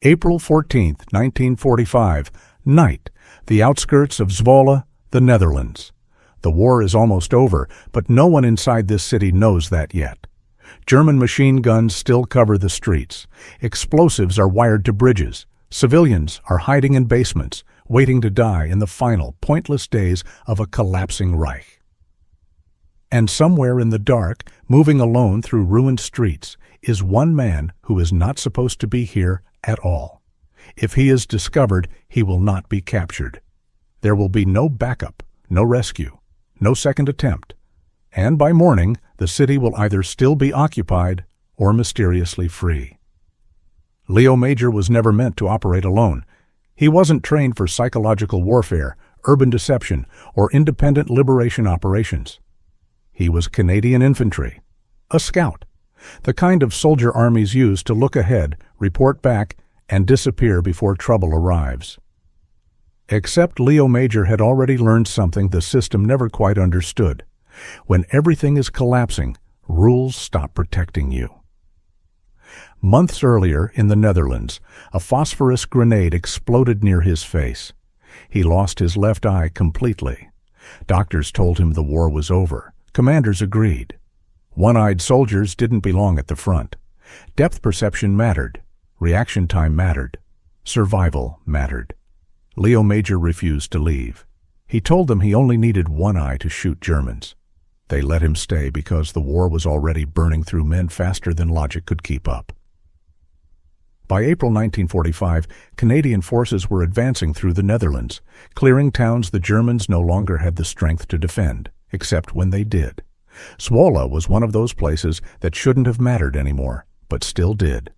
April 14, 1945, night, the outskirts of Zwolle, the Netherlands. The war is almost over, but no one inside this city knows that yet. German machine guns still cover the streets. Explosives are wired to bridges. Civilians are hiding in basements, waiting to die in the final, pointless days of a collapsing Reich. And somewhere in the dark, moving alone through ruined streets, is one man who is not supposed to be here at all. If he is discovered, he will not be captured. There will be no backup, no rescue, no second attempt. And by morning, the city will either still be occupied or mysteriously free. Leo Major was never meant to operate alone. He wasn't trained for psychological warfare, urban deception, or independent liberation operations. He was Canadian infantry, a scout, the kind of soldier armies use to look ahead, report back, and disappear before trouble arrives. Except Leo Major had already learned something the system never quite understood. When everything is collapsing, rules stop protecting you. Months earlier, in the Netherlands, a phosphorus grenade exploded near his face. He lost his left eye completely. Doctors told him the war was over. Commanders agreed. One-eyed soldiers didn't belong at the front. Depth perception mattered. Reaction time mattered. Survival mattered. Leo Major refused to leave. He told them he only needed one eye to shoot Germans. They let him stay because the war was already burning through men faster than logic could keep up. By April 1945, Canadian forces were advancing through the Netherlands, clearing towns the Germans no longer had the strength to defend, except when they did. Zwolle was one of those places that shouldn't have mattered anymore, but still did.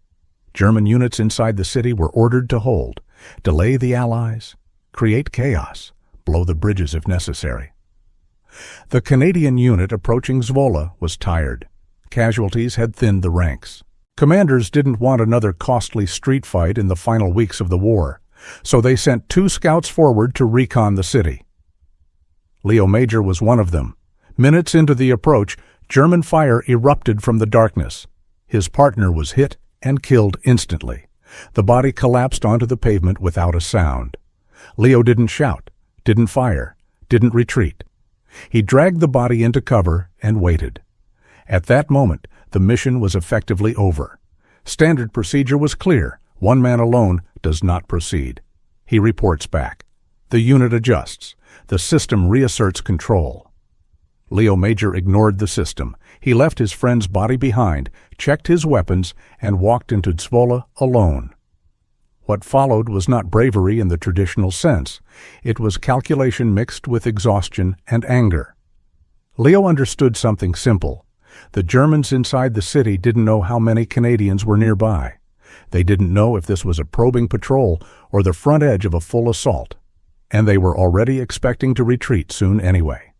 German units inside the city were ordered to hold, delay the Allies, create chaos, blow the bridges if necessary. The Canadian unit approaching Zwolle was tired. Casualties had thinned the ranks. Commanders didn't want another costly street fight in the final weeks of the war, so they sent 2 scouts forward to recon the city. Leo Major was one of them. Minutes into the approach, German fire erupted from the darkness. His partner was hit and killed instantly. The body collapsed onto the pavement without a sound. Leo didn't shout, didn't fire, didn't retreat. He dragged the body into cover and waited. At that moment, the mission was effectively over. Standard procedure was clear. One man alone does not proceed. He reports back. The unit adjusts. The system reasserts control. Leo Major ignored the system. He left his friend's body behind, checked his weapons, and walked into Zwolle alone. What followed was not bravery in the traditional sense. It was calculation mixed with exhaustion and anger. Leo understood something simple. The Germans inside the city didn't know how many Canadians were nearby. They didn't know if this was a probing patrol or the front edge of a full assault. And they were already expecting to retreat soon anyway.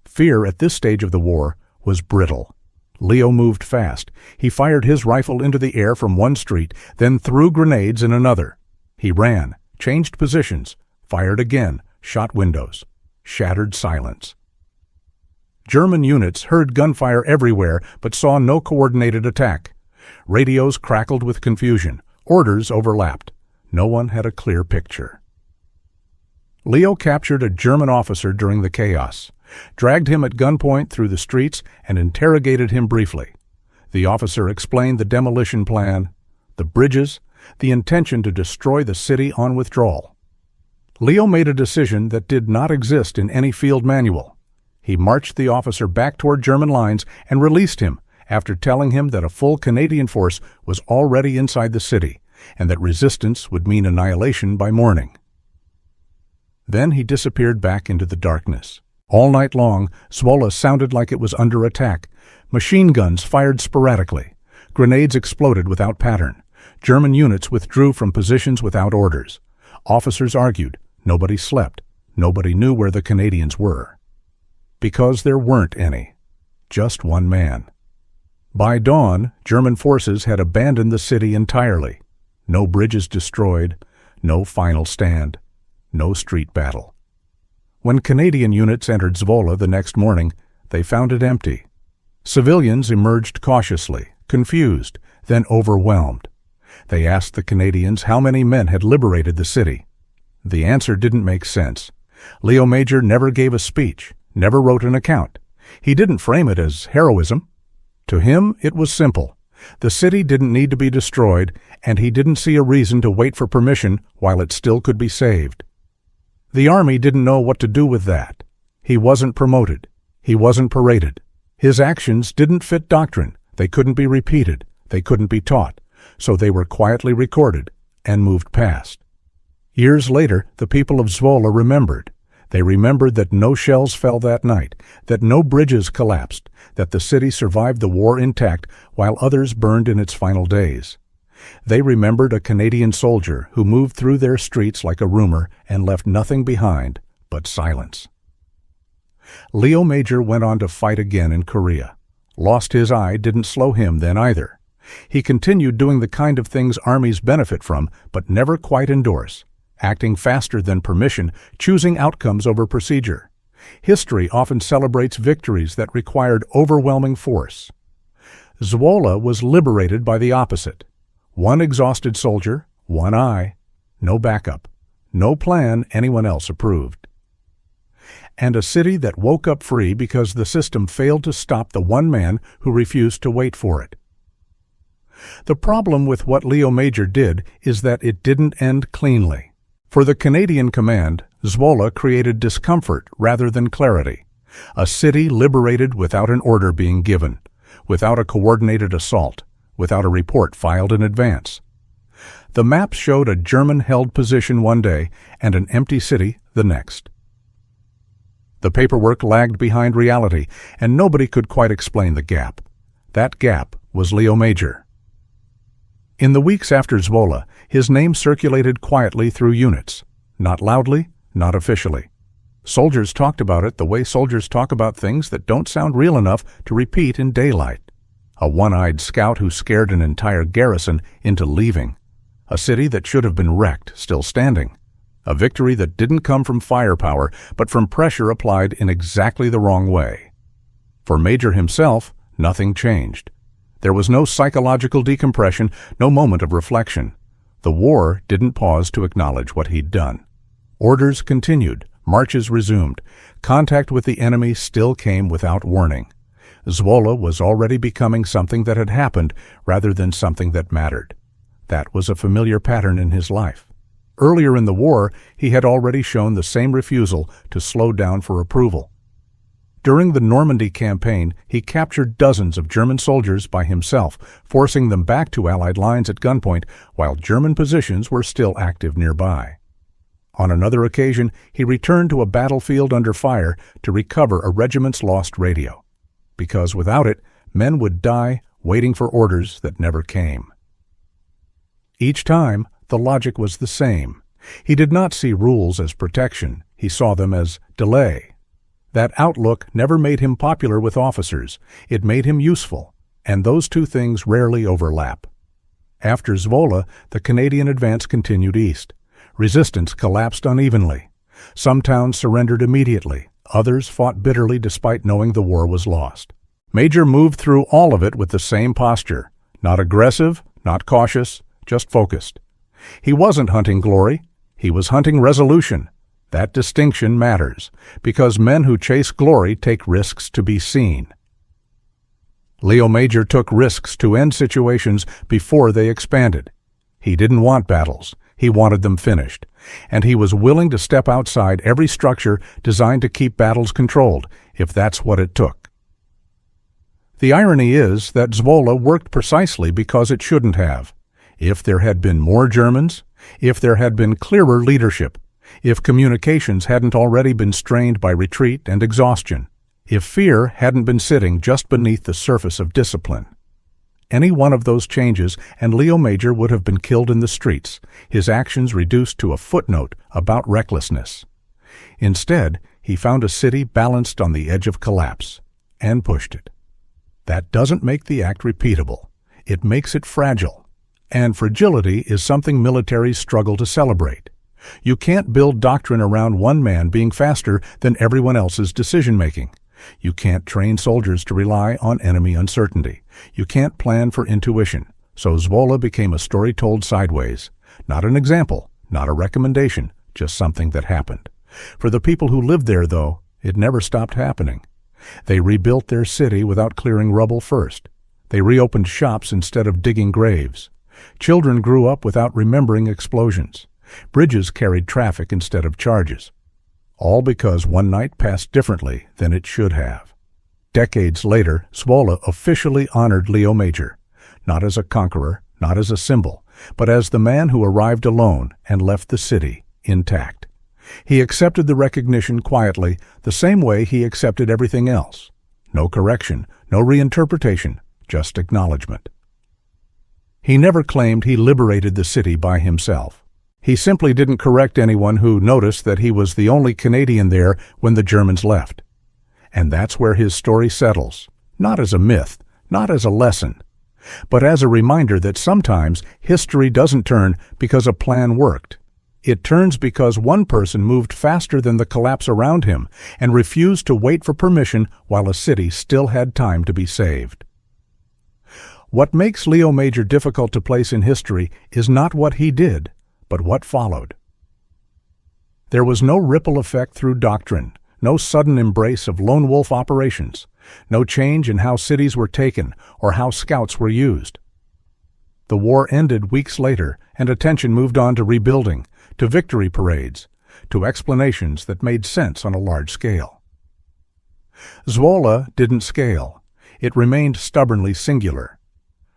Fear at this stage of the war was brittle. Leo moved fast. He fired his rifle into the air from one street, then threw grenades in another. He ran, changed positions, fired again, shot windows, shattered silence. German units heard gunfire everywhere but saw no coordinated attack. Radios crackled with confusion. Orders overlapped. No one had a clear picture. Leo captured a German officer during the chaos, dragged him at gunpoint through the streets, and interrogated him briefly. The officer explained the demolition plan, the bridges, the intention to destroy the city on withdrawal. Leo made a decision that did not exist in any field manual. He marched the officer back toward German lines and released him after telling him that a full Canadian force was already inside the city and that resistance would mean annihilation by morning. Then he disappeared back into the darkness. All night long, Zwolle sounded like it was under attack. Machine guns fired sporadically. Grenades exploded without pattern. German units withdrew from positions without orders. Officers argued. Nobody slept. Nobody knew where the Canadians were. Because there weren't any. Just one man. By dawn, German forces had abandoned the city entirely. No bridges destroyed, no final stand, no street battle. When Canadian units entered Zwolle the next morning, they found it empty. Civilians emerged cautiously, confused, then overwhelmed. They asked the Canadians how many men had liberated the city. The answer didn't make sense. Leo Major never gave a speech, never wrote an account. He didn't frame it as heroism. To him, it was simple. The city didn't need to be destroyed, and he didn't see a reason to wait for permission while it still could be saved. The army didn't know what to do with that. He wasn't promoted. He wasn't paraded. His actions didn't fit doctrine. They couldn't be repeated. They couldn't be taught. So they were quietly recorded and moved past. Years later, the people of Zwolle remembered. They remembered that no shells fell that night, that no bridges collapsed, that the city survived the war intact while others burned in its final days. They remembered a Canadian soldier who moved through their streets like a rumor and left nothing behind but silence. Leo Major went on to fight again in Korea. Lost his eye didn't slow him then either. He continued doing the kind of things armies benefit from but never quite endorse. Acting faster than permission, choosing outcomes over procedure. History often celebrates victories that required overwhelming force. Zwolle was liberated by the opposite. One exhausted soldier, one eye, no backup, no plan anyone else approved. And a city that woke up free because the system failed to stop the one man who refused to wait for it. The problem with what Leo Major did is that it didn't end cleanly. For the Canadian command, Zwolle created discomfort rather than clarity. A city liberated without an order being given, without a coordinated assault, without a report filed in advance. The maps showed a German-held position one day and an empty city the next. The paperwork lagged behind reality, and nobody could quite explain the gap. That gap was Leo Major. In the weeks after Zwolle, his name circulated quietly through units, not loudly, not officially. Soldiers talked about it the way soldiers talk about things that don't sound real enough to repeat in daylight. A one-eyed scout who scared an entire garrison into leaving. A city that should have been wrecked, still standing. A victory that didn't come from firepower, but from pressure applied in exactly the wrong way. For Major himself, nothing changed. There was no psychological decompression, no moment of reflection. The war didn't pause to acknowledge what he'd done. Orders continued, marches resumed. Contact with the enemy still came without warning. Zwolle was already becoming something that had happened rather than something that mattered. That was a familiar pattern in his life. Earlier in the war, he had already shown the same refusal to slow down for approval. During the Normandy campaign, he captured dozens of German soldiers by himself, forcing them back to Allied lines at gunpoint while German positions were still active nearby. On another occasion, he returned to a battlefield under fire to recover a regiment's lost radio. Because without it, men would die waiting for orders that never came. Each time, the logic was the same. He did not see rules as protection. He saw them as delay. That outlook never made him popular with officers. It made him useful, and those two things rarely overlap. After Zwolle, the Canadian advance continued east. Resistance collapsed unevenly. Some towns surrendered immediately. Others fought bitterly despite knowing the war was lost. Major moved through all of it with the same posture. Not aggressive, not cautious, just focused. He wasn't hunting glory. He was hunting resolution. That distinction matters, because men who chase glory take risks to be seen. Leo Major took risks to end situations before they expanded. He didn't want battles. He wanted them finished. And he was willing to step outside every structure designed to keep battles controlled, if that's what it took. The irony is that Zwolle worked precisely because it shouldn't have. If there had been more Germans, if there had been clearer leadership, if communications hadn't already been strained by retreat and exhaustion, if fear hadn't been sitting just beneath the surface of discipline. Any one of those changes, and Leo Major would have been killed in the streets, his actions reduced to a footnote about recklessness. Instead, he found a city balanced on the edge of collapse, and pushed it. That doesn't make the act repeatable. It makes it fragile. And fragility is something militaries struggle to celebrate. You can't build doctrine around one man being faster than everyone else's decision-making. You can't train soldiers to rely on enemy uncertainty. You can't plan for intuition. So Zwolle became a story told sideways. Not an example, not a recommendation, just something that happened. For the people who lived there, though, it never stopped happening. They rebuilt their city without clearing rubble first. They reopened shops instead of digging graves. Children grew up without remembering explosions. Bridges carried traffic instead of charges. All because one night passed differently than it should have. Decades later, Zwolle officially honored Leo Major, not as a conqueror, not as a symbol, but as the man who arrived alone and left the city intact. He accepted the recognition quietly, the same way he accepted everything else. No correction, no reinterpretation, just acknowledgement. He never claimed he liberated the city by himself. He simply didn't correct anyone who noticed that he was the only Canadian there when the Germans left. And that's where his story settles, not as a myth, not as a lesson, but as a reminder that sometimes history doesn't turn because a plan worked. It turns because one person moved faster than the collapse around him and refused to wait for permission while a city still had time to be saved. What makes Leo Major difficult to place in history is not what he did, but what followed. There was no ripple effect through doctrine, no sudden embrace of lone wolf operations, no change in how cities were taken or how scouts were used. The war ended weeks later, and attention moved on to rebuilding, to victory parades, to explanations that made sense on a large scale. Zwolle didn't scale. It remained stubbornly singular.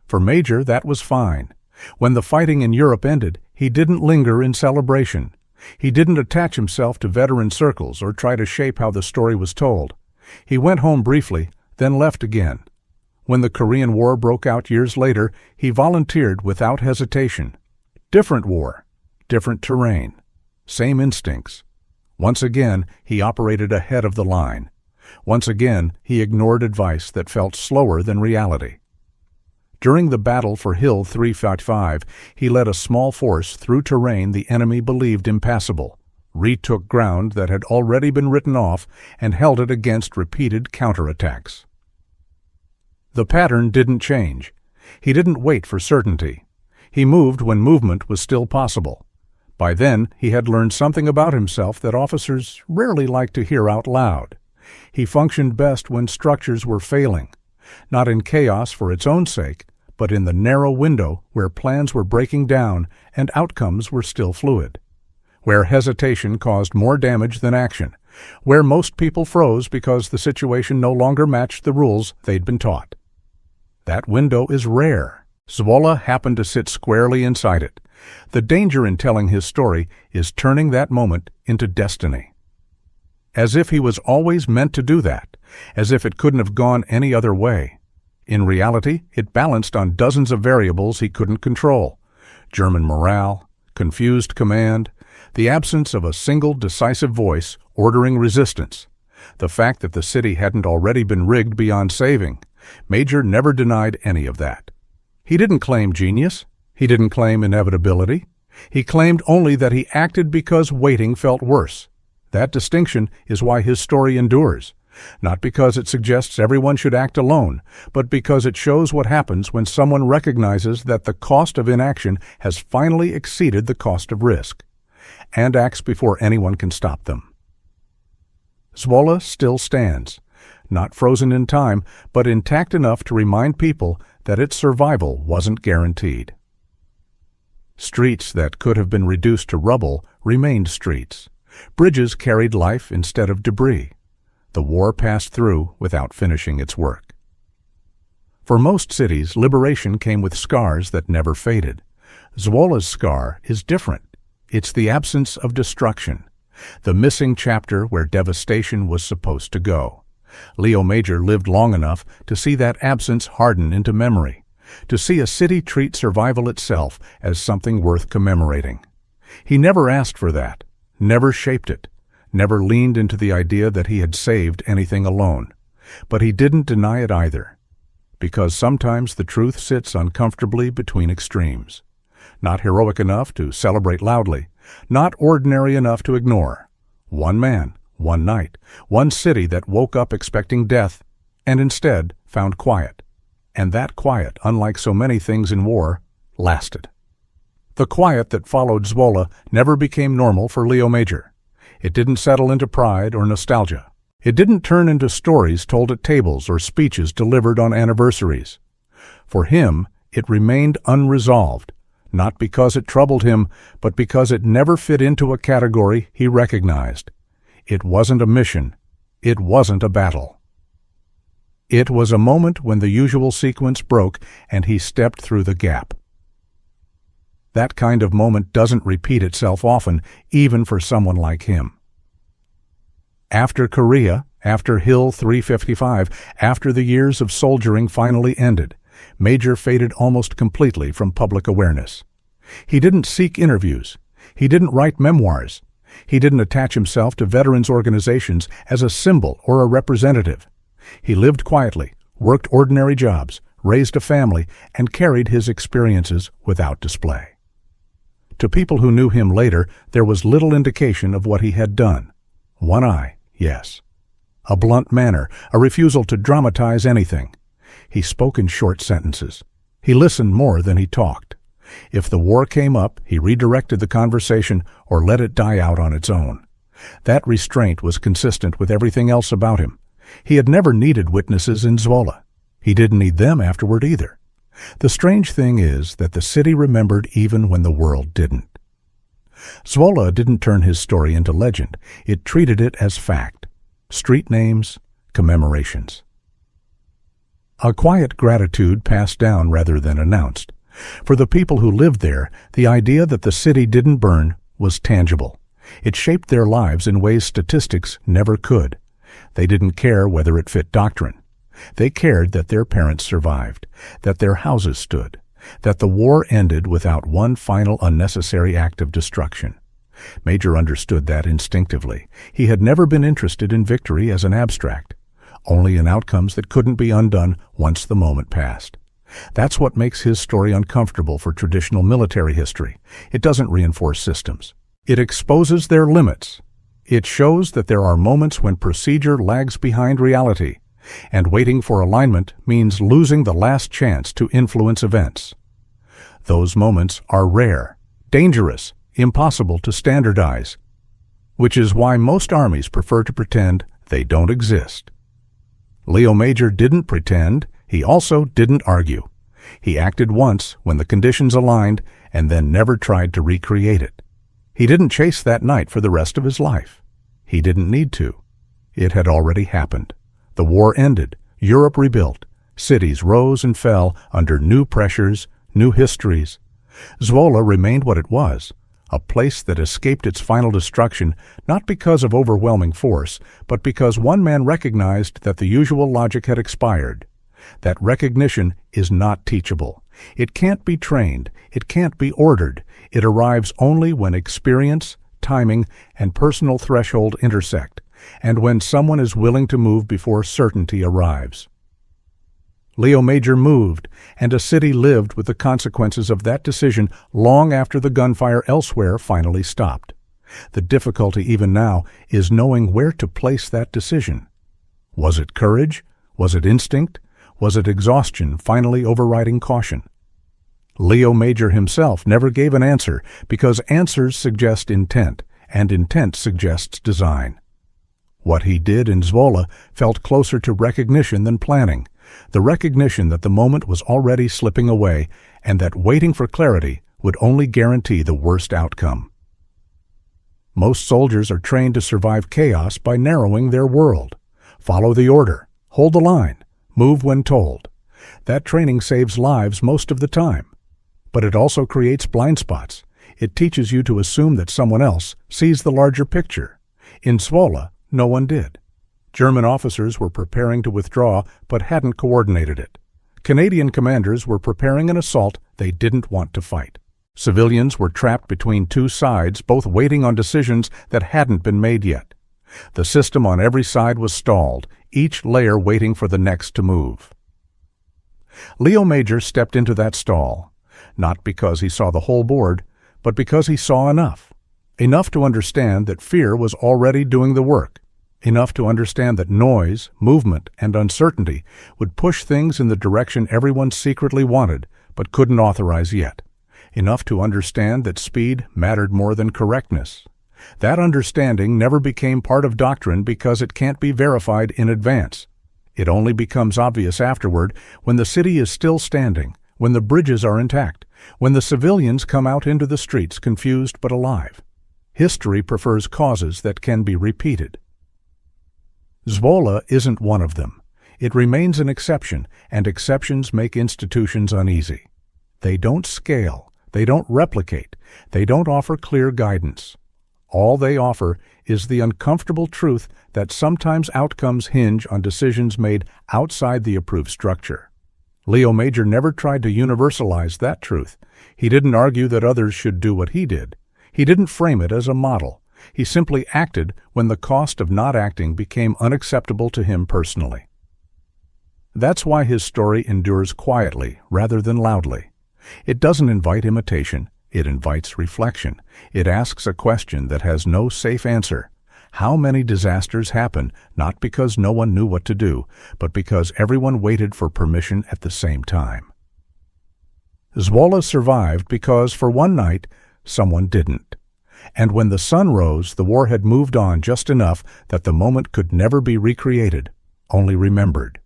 For Major, that was fine. When the fighting in Europe ended, he didn't linger in celebration. He didn't attach himself to veteran circles or try to shape how the story was told. He went home briefly, then left again. When the Korean War broke out years later, he volunteered without hesitation. Different war, different terrain, same instincts. Once again, he operated ahead of the line. Once again, he ignored advice that felt slower than reality. During the battle for Hill 355, he led a small force through terrain the enemy believed impassable, retook ground that had already been written off, and held it against repeated counterattacks. The pattern didn't change. He didn't wait for certainty. He moved when movement was still possible. By then, he had learned something about himself that officers rarely like to hear out loud. He functioned best when structures were failing, not in chaos for its own sake, but in the narrow window where plans were breaking down and outcomes were still fluid, where hesitation caused more damage than action, where most people froze because the situation no longer matched the rules they'd been taught. That window is rare. Zwolle happened to sit squarely inside it. The danger in telling his story is turning that moment into destiny. As if he was always meant to do that, as if it couldn't have gone any other way. In reality, it balanced on dozens of variables he couldn't control. German morale, confused command, the absence of a single decisive voice ordering resistance, the fact that the city hadn't already been rigged beyond saving. Major never denied any of that. He didn't claim genius. He didn't claim inevitability. He claimed only that he acted because waiting felt worse. That distinction is why his story endures. Not because it suggests everyone should act alone, but because it shows what happens when someone recognizes that the cost of inaction has finally exceeded the cost of risk, and acts before anyone can stop them. Zwolle still stands, not frozen in time, but intact enough to remind people that its survival wasn't guaranteed. Streets that could have been reduced to rubble remained streets. Bridges carried life instead of debris. The war passed through without finishing its work. For most cities, liberation came with scars that never faded. Zwolle's scar is different. It's the absence of destruction, the missing chapter where devastation was supposed to go. Leo Major lived long enough to see that absence harden into memory, to see a city treat survival itself as something worth commemorating. He never asked for that, never shaped it, never leaned into the idea that he had saved anything alone. But he didn't deny it either, because sometimes the truth sits uncomfortably between extremes. Not heroic enough to celebrate loudly, not ordinary enough to ignore. One man, one night, one city that woke up expecting death, and instead found quiet. And that quiet, unlike so many things in war, lasted. The quiet that followed Zwolle never became normal for Leo Major. It didn't settle into pride or nostalgia. It didn't turn into stories told at tables or speeches delivered on anniversaries. For him, it remained unresolved, not because it troubled him, but because it never fit into a category he recognized. It wasn't a mission. It wasn't a battle. It was a moment when the usual sequence broke and he stepped through the gap. That kind of moment doesn't repeat itself often, even for someone like him. After Korea, after Hill 355, after the years of soldiering finally ended, Major faded almost completely from public awareness. He didn't seek interviews. He didn't write memoirs. He didn't attach himself to veterans organizations as a symbol or a representative. He lived quietly, worked ordinary jobs, raised a family, and carried his experiences without display. To people who knew him later, there was little indication of what he had done. One eye, yes. A blunt manner, a refusal to dramatize anything. He spoke in short sentences. He listened more than he talked. If the war came up, he redirected the conversation or let it die out on its own. That restraint was consistent with everything else about him. He had never needed witnesses in Zwolle. He didn't need them afterward either. The strange thing is that the city remembered even when the world didn't. Zwolle didn't turn his story into legend. It treated it as fact. Street names, commemorations. A quiet gratitude passed down rather than announced. For the people who lived there, the idea that the city didn't burn was tangible. It shaped their lives in ways statistics never could. They didn't care whether it fit doctrine. They cared that their parents survived, that their houses stood, that the war ended without one final unnecessary act of destruction. Major understood that instinctively. He had never been interested in victory as an abstract, only in outcomes that couldn't be undone once the moment passed. That's what makes his story uncomfortable for traditional military history. It doesn't reinforce systems. It exposes their limits. It shows that there are moments when procedure lags behind reality, and waiting for alignment means losing the last chance to influence events. Those moments are rare, dangerous, impossible to standardize, which is why most armies prefer to pretend they don't exist. Leo Major didn't pretend. He also didn't argue. He acted once when the conditions aligned and then never tried to recreate it. He didn't chase that night for the rest of his life. He didn't need to. It had already happened. The war ended. Europe rebuilt. Cities rose and fell under new pressures, new histories. Zwolle remained what it was, a place that escaped its final destruction not because of overwhelming force, but because one man recognized that the usual logic had expired. That recognition is not teachable. It can't be trained. It can't be ordered. It arrives only when experience, timing, and personal threshold intersect, and when someone is willing to move before certainty arrives. Leo Major moved, and a city lived with the consequences of that decision long after the gunfire elsewhere finally stopped. The difficulty even now is knowing where to place that decision. Was it courage? Was it instinct? Was it exhaustion finally overriding caution? Leo Major himself never gave an answer because answers suggest intent, and intent suggests design. What he did in Zwolle felt closer to recognition than planning, the recognition that the moment was already slipping away and that waiting for clarity would only guarantee the worst outcome. Most soldiers are trained to survive chaos by narrowing their world. Follow the order, hold the line, move when told. That training saves lives most of the time. But it also creates blind spots. It teaches you to assume that someone else sees the larger picture. In Zwolle, no one did. German officers were preparing to withdraw but hadn't coordinated it. Canadian commanders were preparing an assault they didn't want to fight. Civilians were trapped between two sides, both waiting on decisions that hadn't been made yet. The system on every side was stalled, each layer waiting for the next to move. Leo Major stepped into that stall, not because he saw the whole board, but because he saw enough. Enough to understand that fear was already doing the work. enough to understand that noise, movement, and uncertainty would push things in the direction everyone secretly wanted but couldn't authorize yet, enough to understand that speed mattered more than correctness. That understanding never became part of doctrine because it can't be verified in advance. It only becomes obvious afterward when the city is still standing, when the bridges are intact, when the civilians come out into the streets confused but alive. History prefers causes that can be repeated. Zwolle isn't one of them. It remains an exception, and exceptions make institutions uneasy. They don't scale, they don't replicate, they don't offer clear guidance. All they offer is the uncomfortable truth that sometimes outcomes hinge on decisions made outside the approved structure. Leo Major never tried to universalize that truth. He didn't argue that others should do what he did. He didn't frame it as a model. He simply acted when the cost of not acting became unacceptable to him personally. That's why his story endures quietly rather than loudly. It doesn't invite imitation. It invites reflection. It asks a question that has no safe answer. How many disasters happen not because no one knew what to do, but because everyone waited for permission at the same time? Zwolle survived because, for one night, someone didn't. And when the sun rose, the war had moved on just enough that the moment could never be recreated, only remembered.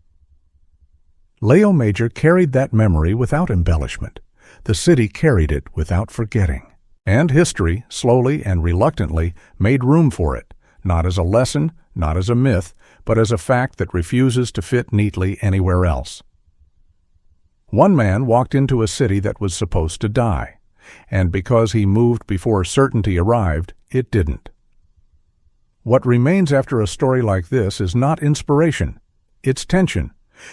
Leo Major carried that memory without embellishment. The city carried it without forgetting. And history, slowly and reluctantly, made room for it, not as a lesson, not as a myth, but as a fact that refuses to fit neatly anywhere else. One man walked into a city that was supposed to die, and because he moved before certainty arrived, it didn't. What remains after a story like this is not inspiration, it's tension.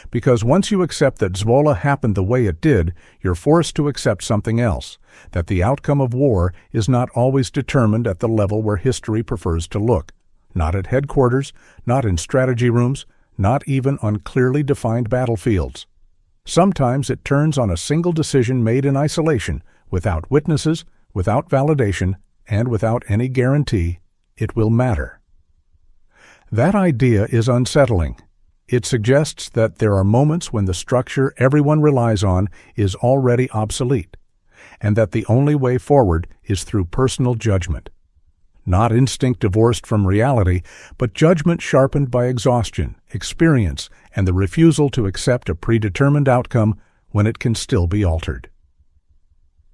Because once you accept that Zwolle happened the way it did, you're forced to accept something else, that the outcome of war is not always determined at the level where history prefers to look, not at headquarters, not in strategy rooms, not even on clearly defined battlefields. Sometimes it turns on a single decision made in isolation, without witnesses, without validation, and without any guarantee it will matter. That idea is unsettling. It suggests that there are moments when the structure everyone relies on is already obsolete, and that the only way forward is through personal judgment. Not instinct divorced from reality, but judgment sharpened by exhaustion, experience, and the refusal to accept a predetermined outcome when it can still be altered.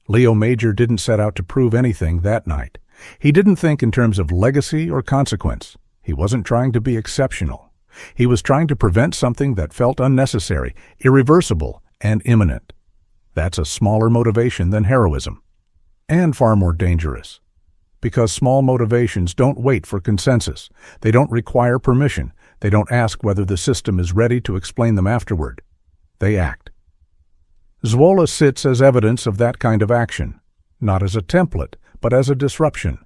Leo Major didn't set out to prove anything that night. He didn't think in terms of legacy or consequence. He wasn't trying to be exceptional. He was trying to prevent something that felt unnecessary, irreversible, and imminent. That's a smaller motivation than heroism, and far more dangerous. Because small motivations don't wait for consensus. They don't require permission. They don't ask whether the system is ready to explain them afterward. They act. Zwolle sits as evidence of that kind of action, not as a template, but as a disruption,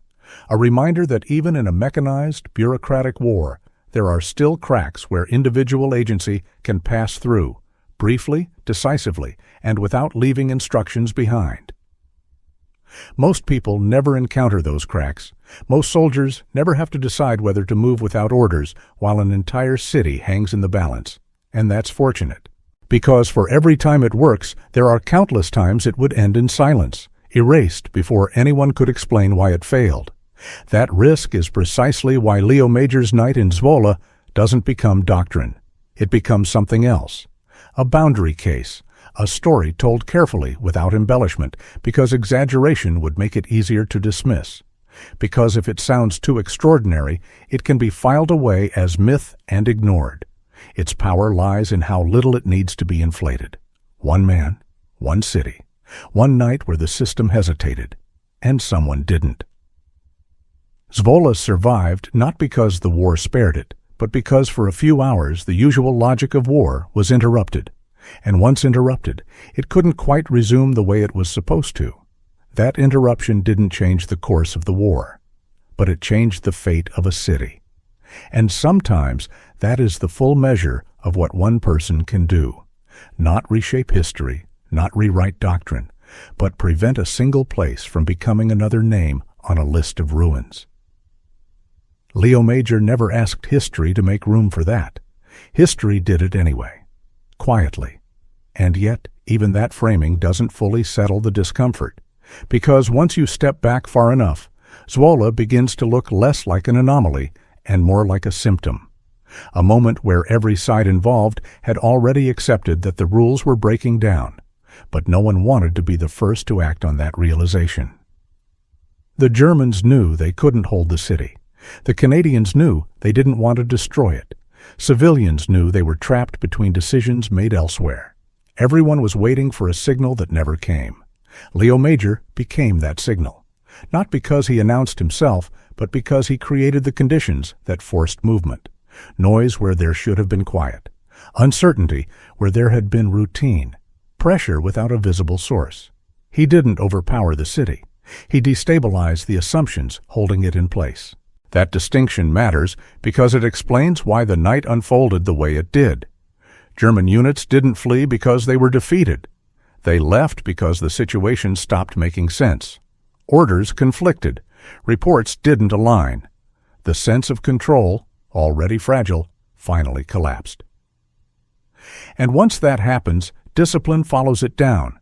a reminder that even in a mechanized, bureaucratic war, there are still cracks where individual agency can pass through, briefly, decisively, and without leaving instructions behind. Most people never encounter those cracks. Most soldiers never have to decide whether to move without orders while an entire city hangs in the balance. And that's fortunate. Because for every time it works, there are countless times it would end in silence, erased before anyone could explain why it failed. That risk is precisely why Leo Major's night in Zwolle doesn't become doctrine. It becomes something else. A boundary case, a story told carefully without embellishment, because exaggeration would make it easier to dismiss. Because if it sounds too extraordinary, it can be filed away as myth and ignored. Its power lies in how little it needs to be inflated. One man, one city, one night where the system hesitated, and someone didn't. Zwolle survived not because the war spared it, but because for a few hours the usual logic of war was interrupted. And once interrupted, it couldn't quite resume the way it was supposed to. That interruption didn't change the course of the war, but it changed the fate of a city. And sometimes that is the full measure of what one person can do. Not reshape history, not rewrite doctrine, but prevent a single place from becoming another name on a list of ruins. Leo Major never asked history to make room for that. History did it anyway, quietly. And yet, even that framing doesn't fully settle the discomfort, because once you step back far enough, Zwolle begins to look less like an anomaly and more like a symptom. A moment where every side involved had already accepted that the rules were breaking down, but no one wanted to be the first to act on that realization. The Germans knew they couldn't hold the city. The Canadians knew they didn't want to destroy it. Civilians knew they were trapped between decisions made elsewhere. Everyone was waiting for a signal that never came. Leo Major became that signal, not because he announced himself, but because he created the conditions that forced movement. Noise where there should have been quiet. Uncertainty where there had been routine. Pressure without a visible source. He didn't overpower the city. He destabilized the assumptions holding it in place. That distinction matters because it explains why the night unfolded the way it did. German units didn't flee because they were defeated. They left because the situation stopped making sense. Orders conflicted. Reports didn't align. The sense of control, already fragile, finally collapsed. And once that happens, discipline follows it down.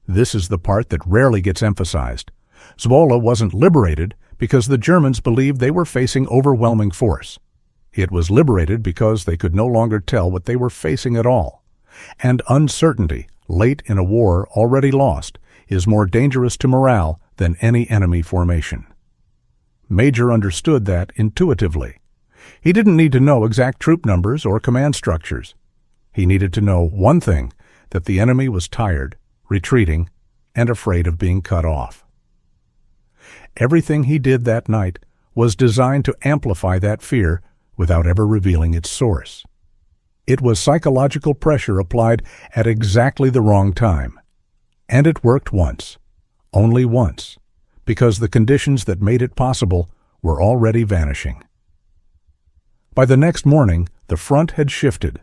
This is the part that rarely gets emphasized. Zwolle wasn't liberated because the Germans believed they were facing overwhelming force. It was liberated because they could no longer tell what they were facing at all. And uncertainty, late in a war already lost, is more dangerous to morale than any enemy formation. Major understood that intuitively. He didn't need to know exact troop numbers or command structures. He needed to know one thing, that the enemy was tired, retreating, and afraid of being cut off. Everything he did that night was designed to amplify that fear without ever revealing its source. It was psychological pressure applied at exactly the wrong time. And it worked once, only once, because the conditions that made it possible were already vanishing. By the next morning, the front had shifted.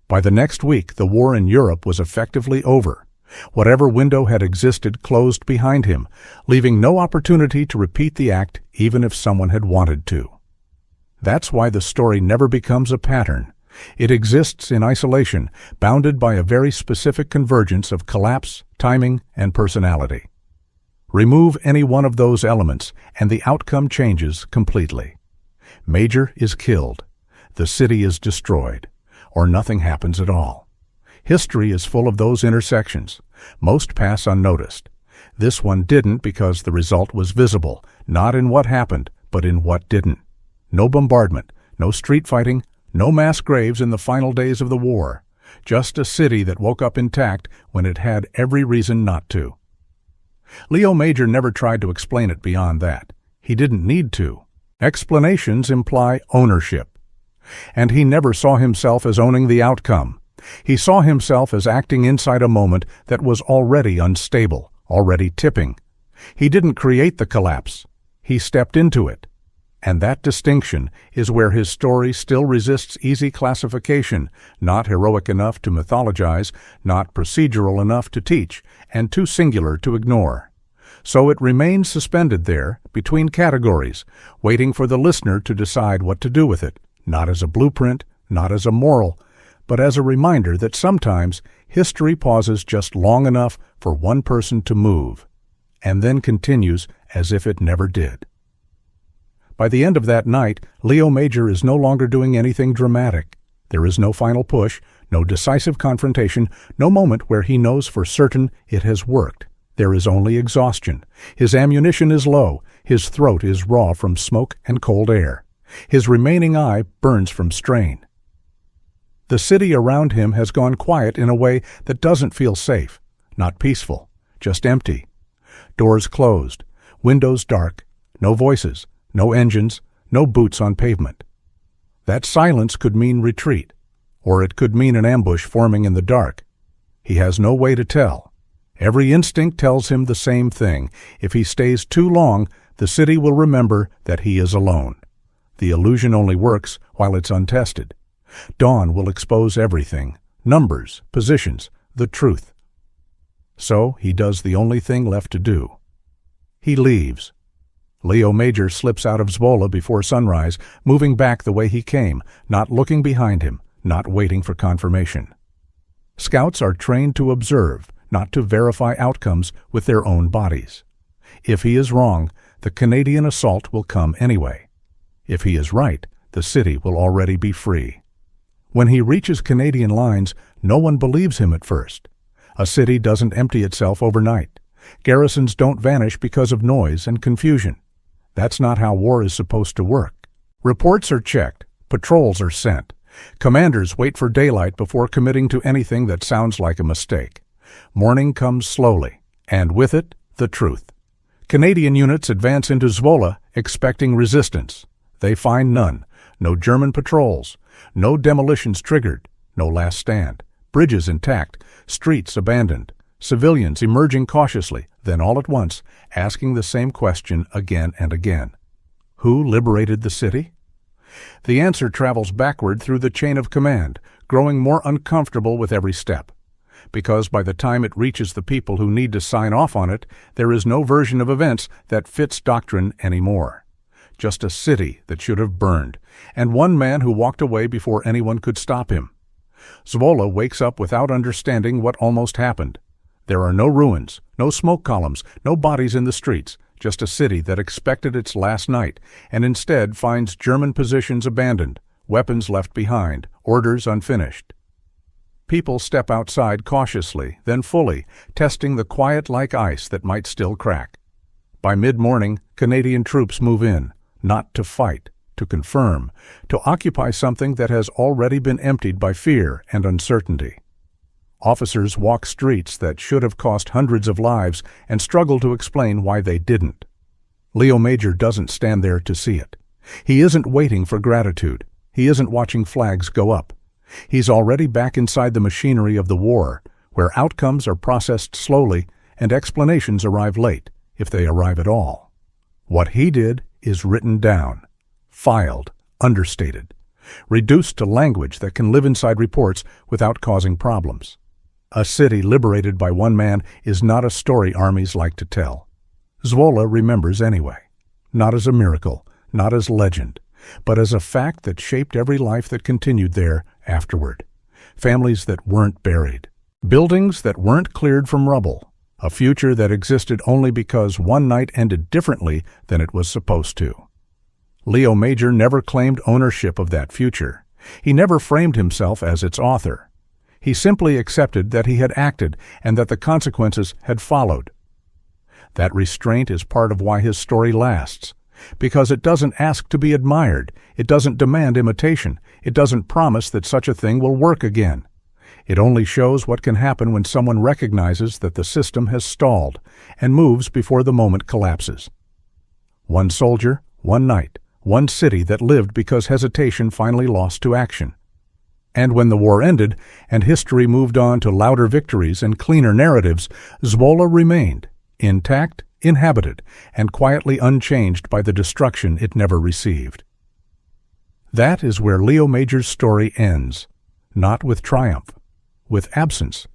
By the next week, the war in Europe was effectively over. Whatever window had existed closed behind him, leaving no opportunity to repeat the act even if someone had wanted to. That's why the story never becomes a pattern. It exists in isolation, bounded by a very specific convergence of collapse, timing, and personality. Remove any one of those elements, and the outcome changes completely. Major is killed. The city is destroyed. Or nothing happens at all. History is full of those intersections. Most pass unnoticed. This one didn't because the result was visible, not in what happened, but in what didn't. No bombardment, no street fighting, no mass graves in the final days of the war. Just a city that woke up intact when it had every reason not to. Leo Major never tried to explain it beyond that. He didn't need to. Explanations imply ownership. And he never saw himself as owning the outcome. He saw himself as acting inside a moment that was already unstable, already tipping. He didn't create the collapse. He stepped into it. And that distinction is where his story still resists easy classification, not heroic enough to mythologize, not procedural enough to teach, and too singular to ignore. So it remains suspended there, between categories, waiting for the listener to decide what to do with it, not as a blueprint, not as a moral, but as a reminder that sometimes history pauses just long enough for one person to move, and then continues as if it never did. By the end of that night, Leo Major is no longer doing anything dramatic. There is no final push, no decisive confrontation, no moment where he knows for certain it has worked. There is only exhaustion. His ammunition is low. His throat is raw from smoke and cold air. His remaining eye burns from strain. The city around him has gone quiet in a way that doesn't feel safe, not peaceful, just empty. Doors closed, windows dark, no voices, no engines, no boots on pavement. That silence could mean retreat, or it could mean an ambush forming in the dark. He has no way to tell. Every instinct tells him the same thing. If he stays too long, the city will remember that he is alone. The illusion only works while it's untested. Dawn will expose everything, numbers, positions, the truth. So he does the only thing left to do. He leaves. Leo Major slips out of Zwolle before sunrise, moving back the way he came, not looking behind him, not waiting for confirmation. Scouts are trained to observe, not to verify outcomes with their own bodies. If he is wrong, the Canadian assault will come anyway. If he is right, the city will already be free. When he reaches Canadian lines, no one believes him at first. A city doesn't empty itself overnight. Garrisons don't vanish because of noise and confusion. That's not how war is supposed to work. Reports are checked. Patrols are sent. Commanders wait for daylight before committing to anything that sounds like a mistake. Morning comes slowly, and with it, the truth. Canadian units advance into Zwolle, expecting resistance. They find none. No German patrols. No demolitions triggered. No last stand. Bridges intact. Streets abandoned. Civilians emerging cautiously, then all at once, asking the same question again and again. Who liberated the city? The answer travels backward through the chain of command, growing more uncomfortable with every step. Because by the time it reaches the people who need to sign off on it, there is no version of events that fits doctrine anymore. Just a city that should have burned, and one man who walked away before anyone could stop him. Zwolle wakes up without understanding what almost happened. There are no ruins, no smoke columns, no bodies in the streets, just a city that expected its last night, and instead finds German positions abandoned, weapons left behind, orders unfinished. People step outside cautiously, then fully, testing the quiet like ice that might still crack. By mid-morning, Canadian troops move in, not to fight, to confirm, to occupy something that has already been emptied by fear and uncertainty. Officers walk streets that should have cost hundreds of lives and struggle to explain why they didn't. Leo Major doesn't stand there to see it. He isn't waiting for gratitude. He isn't watching flags go up. He's already back inside the machinery of the war, where outcomes are processed slowly and explanations arrive late, if they arrive at all. What he did is written down, filed, understated, reduced to language that can live inside reports without causing problems. A city liberated by one man is not a story armies like to tell. Zwolle remembers anyway, not as a miracle, not as legend, but as a fact that shaped every life that continued there afterward. Families that weren't buried, buildings that weren't cleared from rubble, a future that existed only because one night ended differently than it was supposed to. Leo Major never claimed ownership of that future. He never framed himself as its author. He simply accepted that he had acted and that the consequences had followed. That restraint is part of why his story lasts, because it doesn't ask to be admired, it doesn't demand imitation, it doesn't promise that such a thing will work again. It only shows what can happen when someone recognizes that the system has stalled and moves before the moment collapses. One soldier, one night, one city that lived because hesitation finally lost to action. And when the war ended and history moved on to louder victories and cleaner narratives, Zwolle remained, intact, inhabited, and quietly unchanged by the destruction it never received. That is where Leo Major's story ends, not with triumph, with absence,